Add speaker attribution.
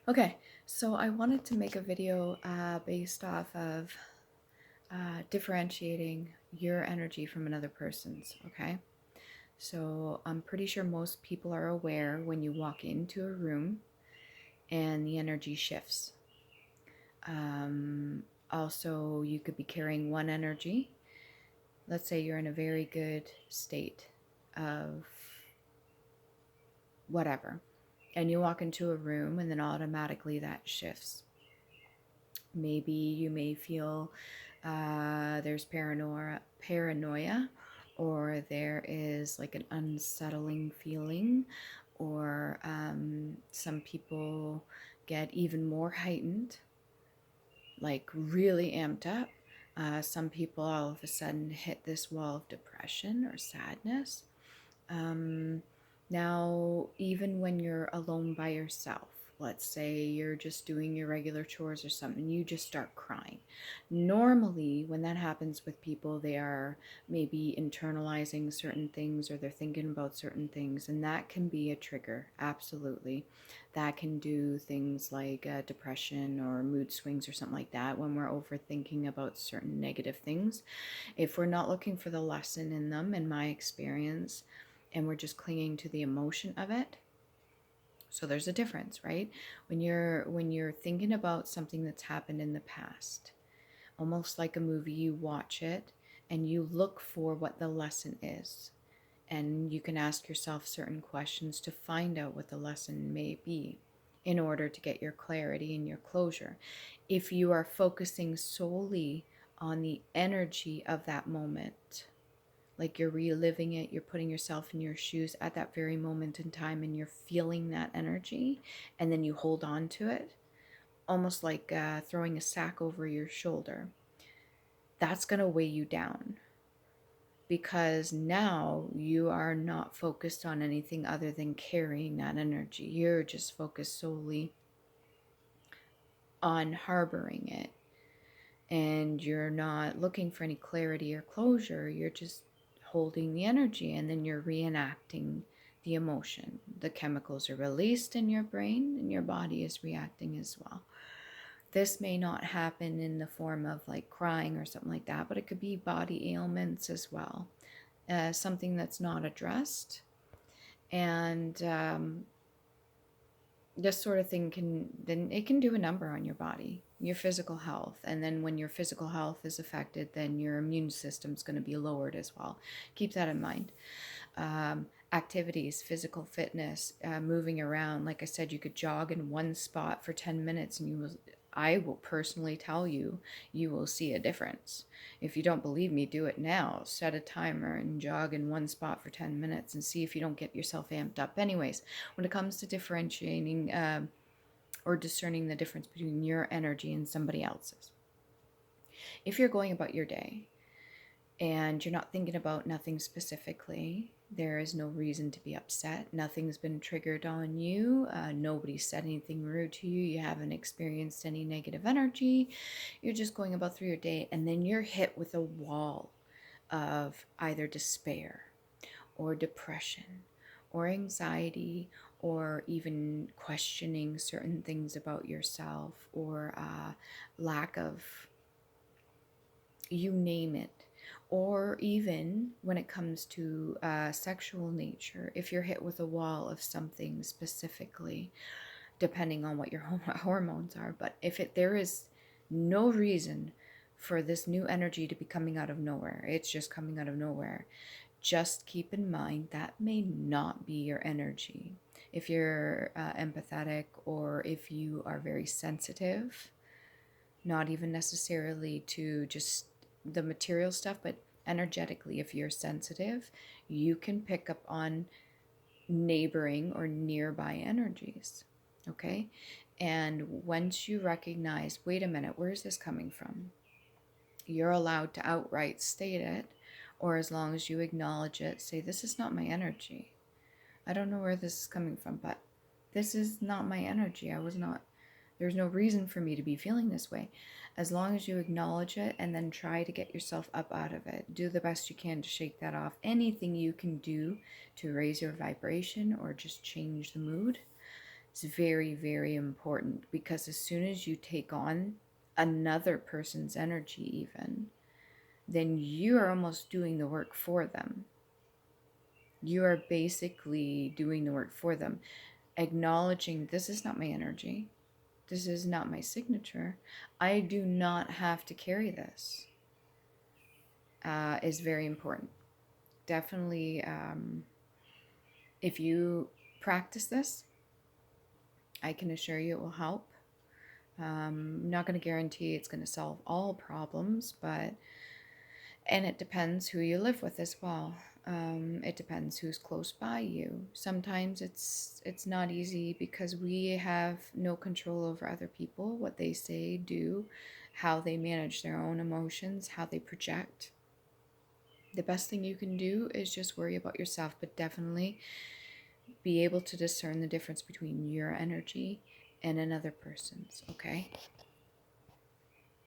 Speaker 1: Okay, so I wanted to make a video based off of differentiating your energy from another person's, okay? So I'm pretty sure most people are aware when you walk into a room and the energy shifts. Um, Also, you could be carrying one energy. Let's say you're in a very good state of whatever, and you walk into a room and then automatically that shifts. Maybe you may feel there's paranoia, or there is like an unsettling feeling, or some people get even more heightened, like really amped up. Some people all of a sudden hit this wall of depression or sadness. Um, Now, even when you're alone by yourself, let's say you're just doing your regular chores or something, you just start crying. Normally, when that happens with people, they are maybe internalizing certain things or they're thinking about certain things, and that can be a trigger, absolutely. That can do things like depression or mood swings or something like that when we're overthinking about certain negative things. If we're not looking for the lesson in them, in my experience, and we're just clinging to the emotion of it. So there's a difference, right? When you're thinking about something that's happened in the past, almost like a movie, you watch it and you look for what the lesson is. And you can ask yourself certain questions to find out what the lesson may be in order to get your clarity and your closure. If you are focusing solely on the energy of that moment, like you're reliving it, you're putting yourself in your shoes at that very moment in time and you're feeling that energy, and then you hold on to it, almost like throwing a sack over your shoulder. That's going to weigh you down, because now you are not focused on anything other than carrying that energy. You're just focused solely on harboring it, and you're not looking for any clarity or closure. You're just holding the energy, and then you're reenacting the emotion. The chemicals are released in your brain and your body is reacting as well. This may not happen in the form of like crying or something like that, but it could be body ailments as well, something that's not addressed. And this sort of thing can do a number on your body, your physical health. And then when your physical health is affected, then your immune system's going to be lowered as well. Keep that in mind. Activities, physical fitness, moving around. Like I said, you could jog in one spot for 10 minutes and I will personally tell you, you will see a difference. If you don't believe me, do it now. Set a timer and jog in one spot for 10 minutes and see if you don't get yourself amped up. Anyways, when it comes to differentiating or discerning the difference between your energy and somebody else's, if you're going about your day and you're not thinking about nothing specifically, there is no reason to be upset. Nothing's been triggered on you. Nobody said anything rude to you. You haven't experienced any negative energy. You're just going about through your day, and then you're hit with a wall of either despair or depression or anxiety, or even questioning certain things about yourself, or lack of, you name it. Or even when it comes to sexual nature, if you're hit with a wall of something specifically, depending on what your hormones are. But if there is no reason for this new energy to be coming out of nowhere, it's just coming out of nowhere, just keep in mind that may not be your energy. If you're empathetic, or if you are very sensitive, not even necessarily to just the material stuff, but energetically, if you're sensitive, you can pick up on neighboring or nearby energies. Okay? And once you recognize, wait a minute, where is this coming from? You're allowed to outright state it, or as long as you acknowledge it, say, this is not my energy. I don't know where this is coming from, but this is not my energy. There's no reason for me to be feeling this way. As long as you acknowledge it and then try to get yourself up out of it, do the best you can to shake that off. Anything you can do to raise your vibration or just change the mood, It's very, very important, because as soon as you take on another person's energy, even, then you are almost doing the work for them. You are basically doing the work for them, acknowledging this is not my energy. This is not my signature. I do not have to carry this. Is very important. Definitely, if you practice this, I can assure you it will help. I'm not going to guarantee it's going to solve all problems, and it depends who you live with as well. It depends who's close by you. Sometimes it's not easy because we have no control over other people, what they say, do, how they manage their own emotions, how they project. The best thing you can do is just worry about yourself, but definitely be able to discern the difference between your energy and another person's, okay?